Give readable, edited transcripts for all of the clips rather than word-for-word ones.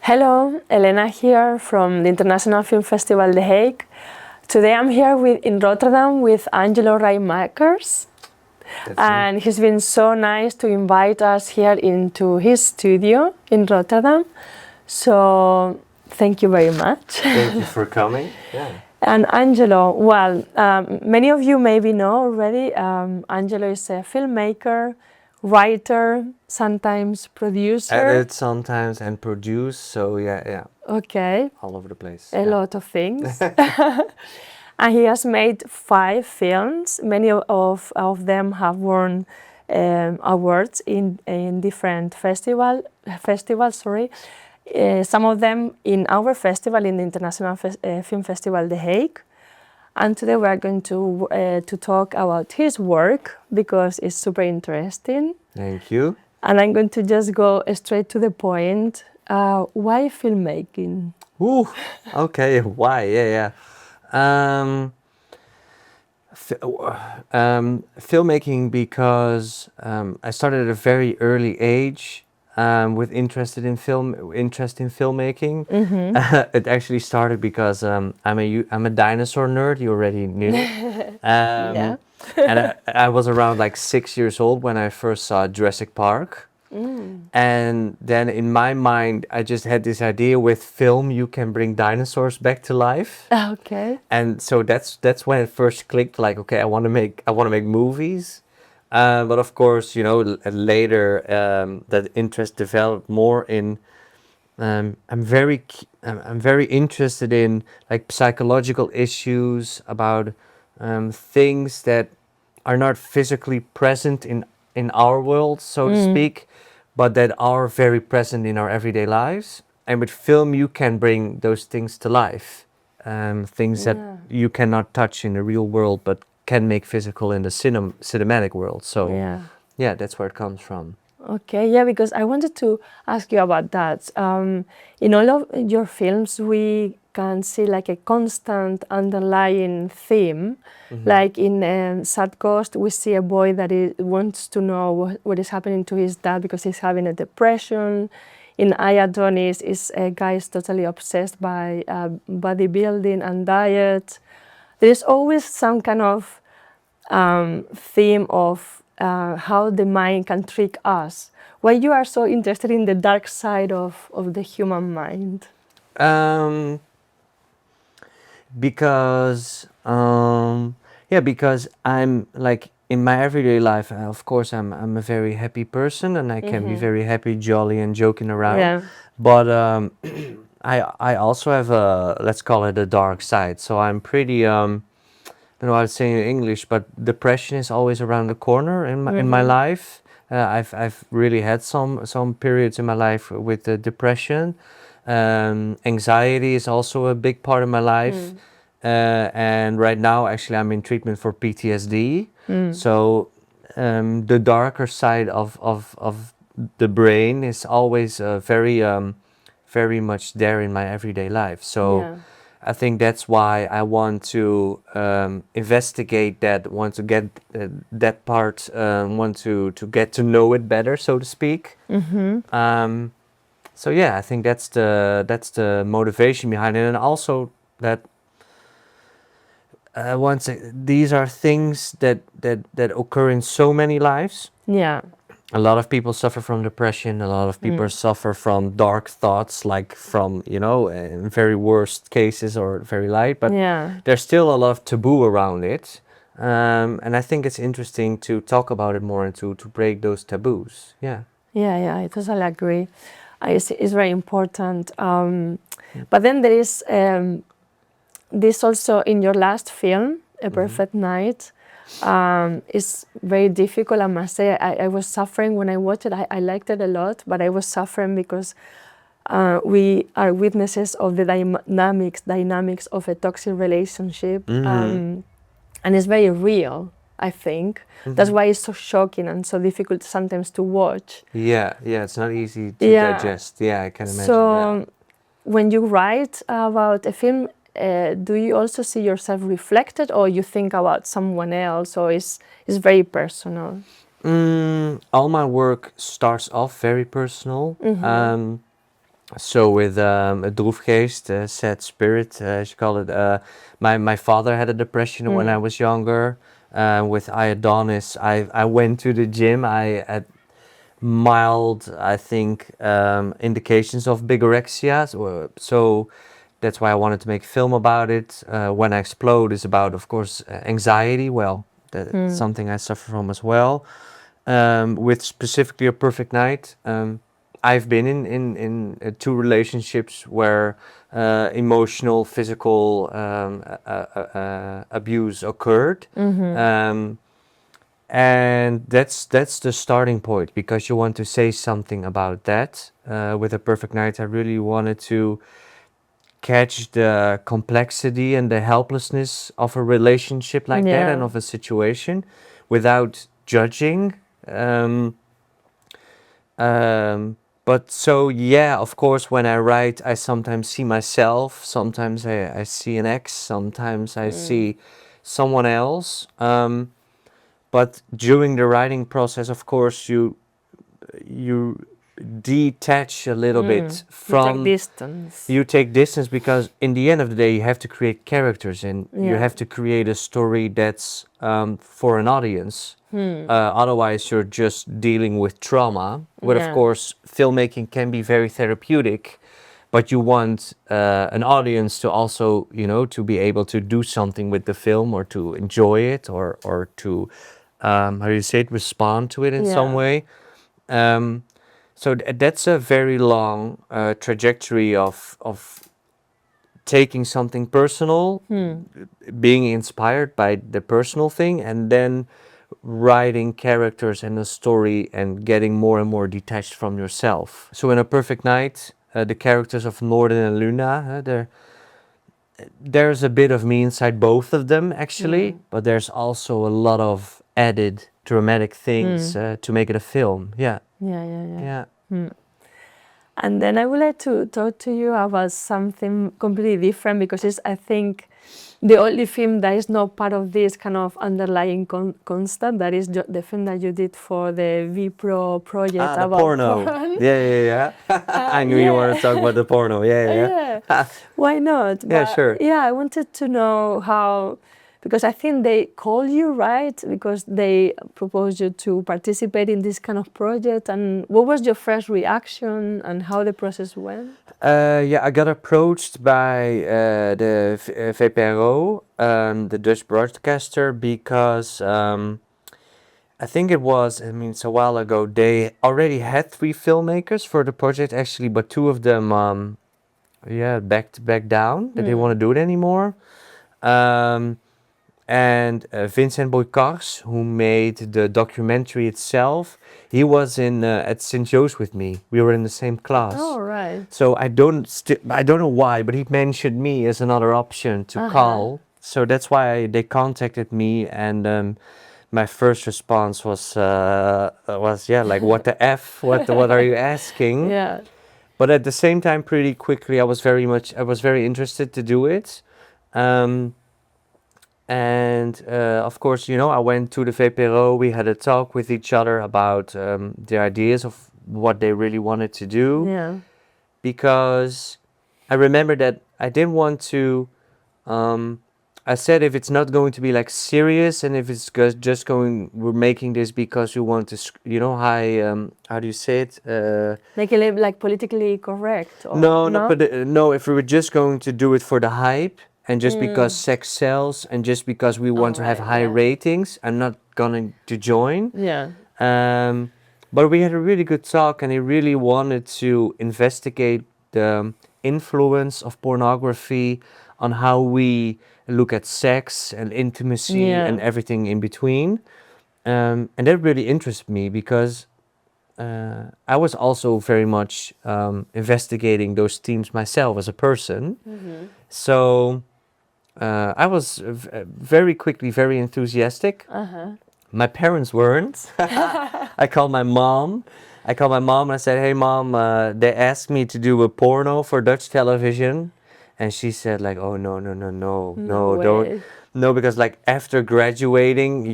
Hello, Elena here from the International Film Festival The Hague. Today I'm here in Rotterdam with Angelo Raaijmakers. And he's been so nice to invite us here into his studio in Rotterdam. So thank you very much. Thank you for coming. Yeah. And Angelo, well, many of you maybe know already, Angelo is a filmmaker, writer, sometimes producer. Edit sometimes and produce, so yeah. Okay. All over the place. A lot of things. And he has made 5 films. Many of them have won awards in different festivals. Some of them in our festival, in the International Film Festival The Hague. And today we are going to talk about his work because it's super interesting. Thank you. And I'm going to just go straight to the point. Why filmmaking? Ooh, okay, why? Yeah. Filmmaking because I started at a very early age with interest in filmmaking. It actually started because I'm a dinosaur nerd. You already knew. Yeah. And I was around like 6 years old when I first saw Jurassic Park. And then in my mind, I just had this idea with film, you can bring dinosaurs back to life. Okay. And so that's when it first clicked. Like, okay, I want to make movies. But of course, you know, later that interest developed more in. I'm very interested in like psychological issues about things that are not physically present in our world, so to speak, but that are very present in our everyday lives. And with film, you can bring those things to life, things that you cannot touch in the real world, but can make physical in the cinematic world. So yeah, that's where it comes from. Okay, yeah, because I wanted to ask you about that. In all of your films, we can see like a constant underlying theme. Like in Sad Coast, we see a boy that wants to know what is happening to his dad because he's having a depression. In I, Adonis, is a guy is totally obsessed by bodybuilding and diet. There is always some kind of theme of how the mind can trick us. Why you are so interested in the dark side of the human mind? Because I'm like in my everyday life, of course I'm a very happy person and I can be very happy, jolly and joking around. Yeah. But I also have a, let's call it a dark side. So I'm pretty I don't know how to say in English, but depression is always around the corner in my life. I've really had some periods in my life with depression. Anxiety is also a big part of my life. And right now, actually, I'm in treatment for PTSD. So the darker side of the brain is always very much there in my everyday life. So I think that's why I want to investigate that, want to get that part, want to get to know it better, so to speak. So yeah, I think that's the motivation behind it, and also that these are things that occur in so many lives. Yeah. A lot of people suffer from depression. A lot of people suffer from dark thoughts, like from, you know, in very worst cases or very light. But there's still a lot of taboo around it. And I think it's interesting to talk about it more and to break those taboos. Yeah. Yeah, I totally agree. It's very important. But then there is this also in your last film, A Perfect Night. It's very difficult, I must say. I was suffering when I watched it. I liked it a lot, but I was suffering because we are witnesses of the dynamics of a toxic relationship. And it's very real, I think. That's why it's so shocking and so difficult sometimes to watch. Yeah, it's not easy to digest. Yeah, I can imagine. So when you write about a film, do you also see yourself reflected, or you think about someone else, or is very personal? All my work starts off very personal. So with a droefgeest, a sad spirit, as you call it. My father had a depression when I was younger. With Iodonis, I went to the gym. I had mild, I think, indications of bigorexia. So that's why I wanted to make a film about it. When I Explode is about, of course, anxiety. Well, that's something I suffer from as well. With specifically A Perfect Night, I've been in two relationships where emotional, physical abuse occurred. And that's the starting point, because you want to say something about that. With A Perfect Night, I really wanted to catch the complexity and the helplessness of a relationship like that, and Yeah. of a situation, without judging. Um, but so, yeah, of course, when I write, I sometimes see myself, sometimes I see an ex, sometimes I see someone else. But during the writing process, of course, you detach a little bit You take from, distance. you take distance, because in the end of the day you have to create characters, and you Yeah. have to create a story that's for an audience. Otherwise you're just dealing with trauma. But of Yeah. course filmmaking can be very therapeutic, but you want an audience to also, to be able to do something with the film, or to enjoy it, or to how do you say it, respond to it in some Yeah. way. um, so that's a very long trajectory of taking something personal, being inspired by the personal thing, and then writing characters and a story, and getting more and more detached from yourself. So in A Perfect Night, the characters of Norden and Luna, there's a bit of me inside both of them, actually, but there's also a lot of added dramatic things to make it a film. Yeah, Yeah, yeah, yeah. yeah. And then I would like to talk to you about something completely different, because it's, I think, the only film that is not part of this kind of underlying constant. That is the film that you did for the VPRO project The about porno. porn. Yeah, yeah, yeah. I knew you wanted Yeah. to talk about the porno. Yeah, yeah, Yeah, yeah. why not? Yeah, But sure. yeah, I wanted to know how, because I think they called you, right? Because they proposed you to participate in this kind of project. And what was your first reaction, and how the process went? Yeah, I got approached by the VPRO, the Dutch broadcaster, because I think it was, I mean, it's a while ago, they already had 3 filmmakers for the project, actually, but 2 of them, back down, that they want to do it anymore. Um, and Vincent Boykars, who made the documentary itself, he was in at St. Joe's with me. We were in the same class. Oh, right. So I don't know why, but he mentioned me as another option to call. So that's why they contacted me, and my first response was yeah, like, what the f, what are you asking? Yeah. But at the same time, pretty quickly, I was very interested to do it. Um, and of course, I went to the VPRO. We had a talk with each other about the ideas of what they really wanted to do, Yeah. because I remember that I didn't want to. I said, if it's not going to be like serious, and if it's just going, we're making this because we want to, high. How do you say it? Make it like politically correct, or No, no, no? but no. If we were just going to do it for the hype, and just because sex sells, and just because we All want to have right. high Yeah. ratings, I'm not going to join. Yeah. Um, but we had a really good talk, and he really wanted to investigate the influence of pornography on how we look at sex and intimacy and Yeah. everything in between. And that really interested me, because I was also very much investigating those themes myself as a person. So I was very quickly very enthusiastic. My parents weren't. I called my mom. And I said, "Hey, mom, they asked me to do a porno for Dutch television," and she said, like, "Oh, no, no, no, no, No no, don't, way. no, because like after graduating,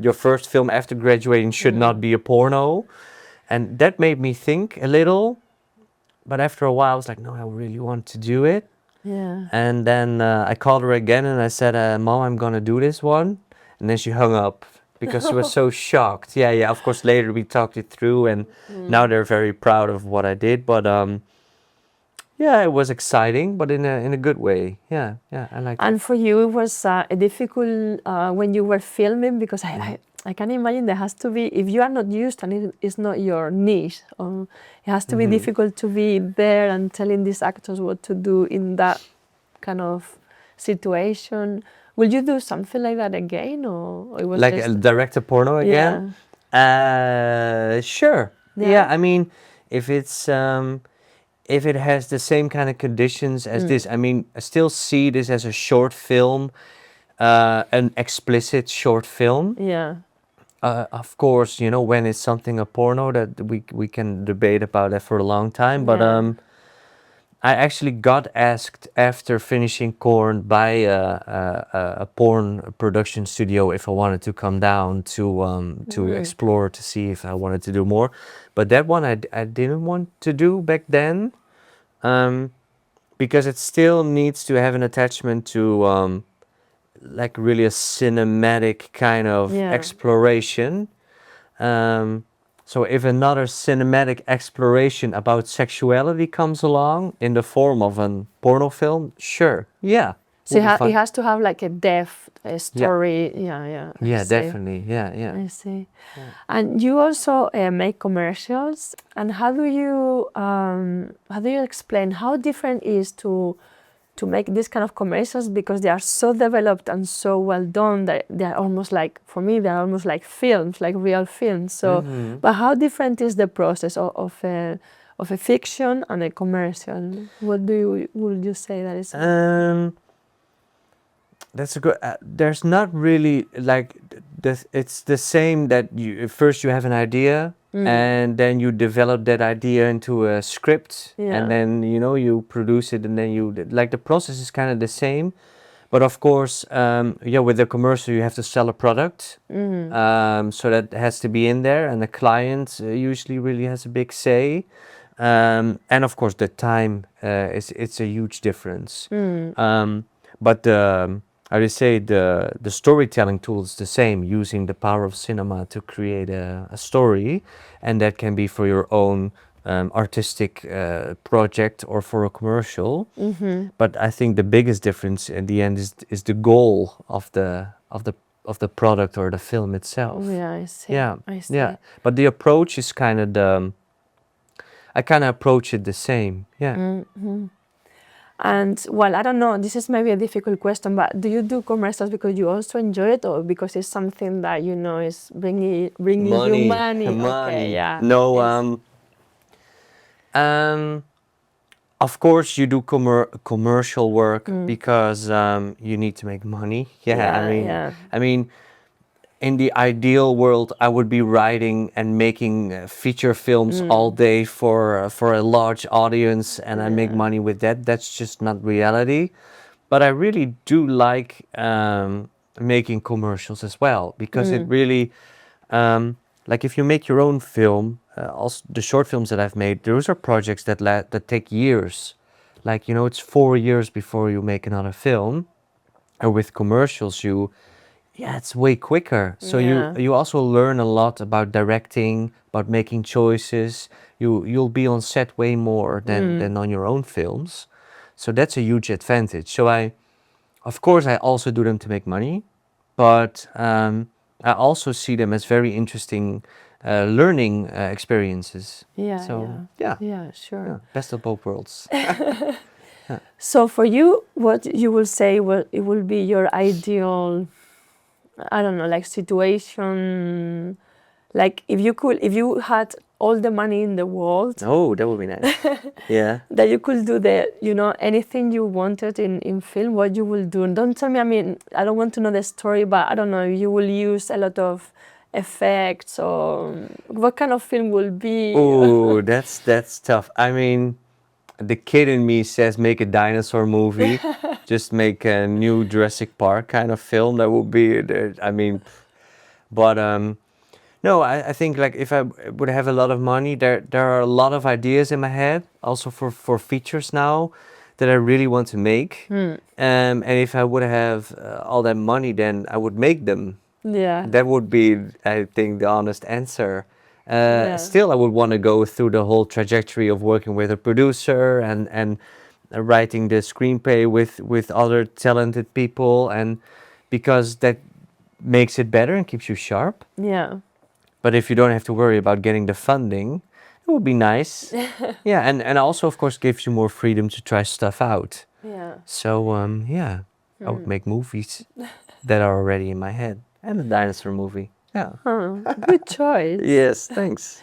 your first film after graduating should not be a porno," and that made me think a little, but after a while, I was like, no, I really want to do it. Yeah. And then I called her again and I said, Mom, I'm gonna do this one. And then she hung up because she was so shocked. Yeah, yeah. Of course, later we talked it through, and now they're very proud of what I did. But yeah, it was exciting, but in a good way. Yeah, yeah, I liked it. And for you, it was difficult when you were filming, because I can imagine there has to be, if you are not used and it's not your niche, it has to be difficult to be there and telling these actors what to do in that kind of situation. Will you do something like that again, or it was Like just... direct a porno again? Sure. Yeah, I mean, if it's if it has the same kind of conditions as this, I mean, I still see this as a short film, an explicit short film. Yeah. Of course, you know, when it's something a porno, that we can debate about that for a long time. But I actually got asked after finishing Corn by a porn production studio if I wanted to come down to explore, to see if I wanted to do more. But that one I didn't want to do back then, because it still needs to have an attachment to like really a cinematic kind of exploration. So if another cinematic exploration about sexuality comes along in the form of a porno film, sure, yeah. So would it has to have like a depth, a story. Yeah, I see. definitely. Yeah, yeah. I see. And you also make commercials. And how do you explain how different it is to make this kind of commercials, because they are so developed and so well done that they are almost like, for me, they are almost like films, like real films. So, but how different is the process of a fiction and a commercial? Would you say that is? That's a good. There's not really like it's the same that you first you have an idea and then you develop that idea into a script and then you produce it and then like the process is kind of the same, but of course with the commercial you have to sell a product, so that has to be in there, and the client usually really has a big say, and of course the time it's a huge difference. But I would say the storytelling tool is the same, using the power of cinema to create a story, and that can be for your own artistic project or for a commercial. But I think the biggest difference in the end is the goal of the product or the film itself. Yeah, I see. Yeah, I see. yeah. But the approach is kind of I kind of approach it the same. Yeah. And well, I don't know, this is maybe a difficult question, but do you do commercials because you also enjoy it, or because it's something that is bringing you money? Okay, yeah. No, of course you do commercial work because you need to make money. I mean, in the ideal world, I would be writing and making feature films all day for a large audience, and I make money with that. That's just not reality. But I really do like making commercials as well, because it really, like if you make your own film, also the short films that I've made, those are projects that take years. Like, it's 4 years before you make another film. And with commercials, it's way quicker. So you also learn a lot about directing, about making choices. You'll be on set way more than on your own films. So that's a huge advantage. So of course I also do them to make money, but I also see them as very interesting learning experiences. Yeah, So yeah, sure. yeah, best of both worlds. So for you, what you will say, it will be your ideal, I don't know, like situation, like if you had all the money in the world. Oh, that would be nice. Yeah. That you could do anything you wanted in film, what you will do. And don't tell me, I mean, I don't want to know the story, but I don't know, you will use a lot of effects, or what kind of film will be? Oh, that's tough. I mean, the kid in me says make a dinosaur movie, just make a new Jurassic Park kind of film. That would be, I mean, but No, I think like if I would have a lot of money, there are a lot of ideas in my head, also for features now, that I really want to make. And if I would have all that money, then I would make them. Yeah. That would be, I think, the honest answer. Yeah. Still, I would want to go through the whole trajectory of working with a producer and writing the screenplay with other talented people, and because that makes it better and keeps you sharp. Yeah. But if you don't have to worry about getting the funding, it would be nice. Yeah, and also, of course, gives you more freedom to try stuff out. Yeah. So, yeah, I would make movies that are already in my head. And a dinosaur movie. Yeah. Good choice. Yes, thanks.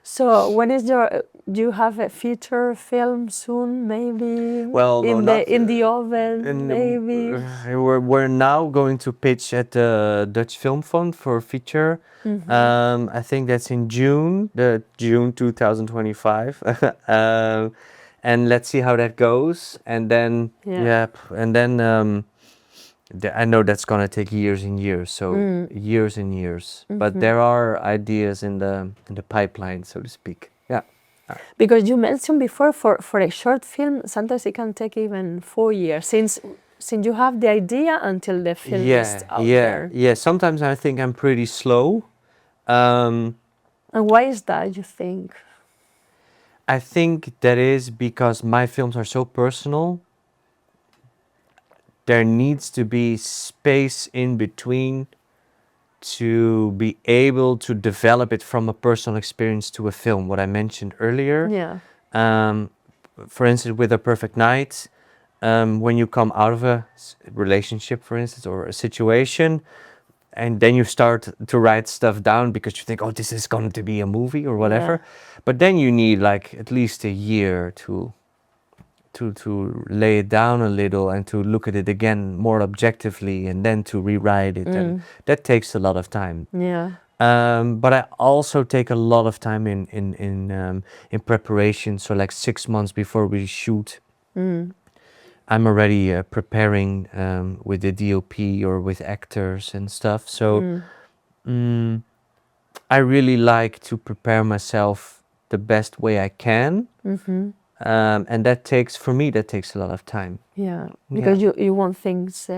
So when is your? Do you have a feature film soon? Maybe. Well, no, in not the in the oven. in Maybe. we're now going to pitch at the Dutch Film Fund for a feature. I think that's in June, the June 2025. And let's see how that goes. And then and then I know that's gonna take years and years. So years and years. But there are ideas in the pipeline, so to speak. Yeah. Because you mentioned before, for a short film, sometimes it can take even 4 years since you have the idea until the film is out there. Yeah. Sometimes I think I'm pretty slow. And why is that, you think? I think that is because my films are so personal. There needs to be space in between to be able to develop it from a personal experience to a film, what I mentioned earlier. Yeah. For instance, with A Perfect Night, when you come out of a relationship, for instance, or a situation, and then you start to write stuff down because you think, oh, this is going to be a movie or whatever. Yeah. But then you need like at least a year to lay it down a little and to look at it again more objectively, and then to rewrite it. And that takes a lot of time. Yeah. But I also take a lot of time in preparation. So like 6 months before we shoot, I'm already preparing with the DOP or with actors and stuff. So I really like to prepare myself the best way I can. And that takes a lot of time. Yeah, because you want things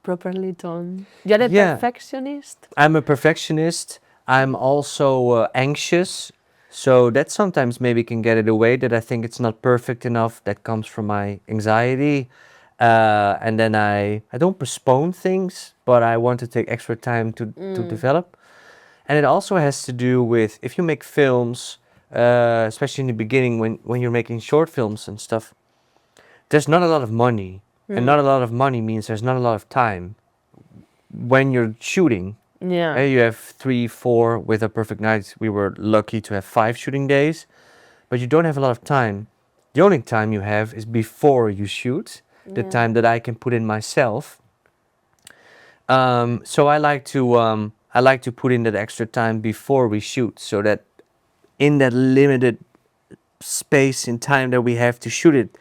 properly done. You're a perfectionist? I'm a perfectionist. I'm also anxious. So that sometimes maybe can get it away, that I think it's not perfect enough. That comes from my anxiety. And then I don't postpone things, but I want to take extra time to develop. And it also has to do with, if you make films, especially in the beginning when you're making short films and stuff, there's not a lot of money. And not a lot of money means there's not a lot of time. When you're shooting, you have 3, 4, with A Perfect Night, we were lucky to have 5 shooting days, but you don't have a lot of time. The only time you have is before you shoot, the time that I can put in myself. So I like to put in that extra time before we shoot, so that in that limited space in time that we have to shoot it,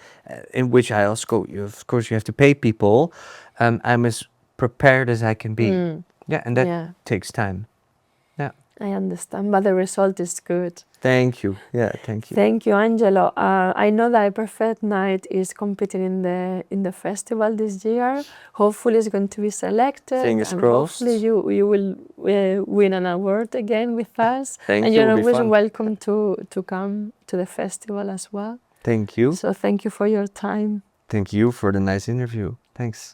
in which I also, of course, you have to pay people, I'm as prepared as I can be. And that takes time. Yeah. I understand, but the result is good. Thank you. Yeah, thank you. Thank you, Angelo. I know that A Perfect Night is competing in the festival this year. Hopefully, it's going to be selected. Fingers and crossed. Hopefully, you will win an award again with us. Thank and you. you're It'll be always fun. welcome to come to the festival as well. Thank you. So thank you for your time. Thank you for the nice interview. Thanks.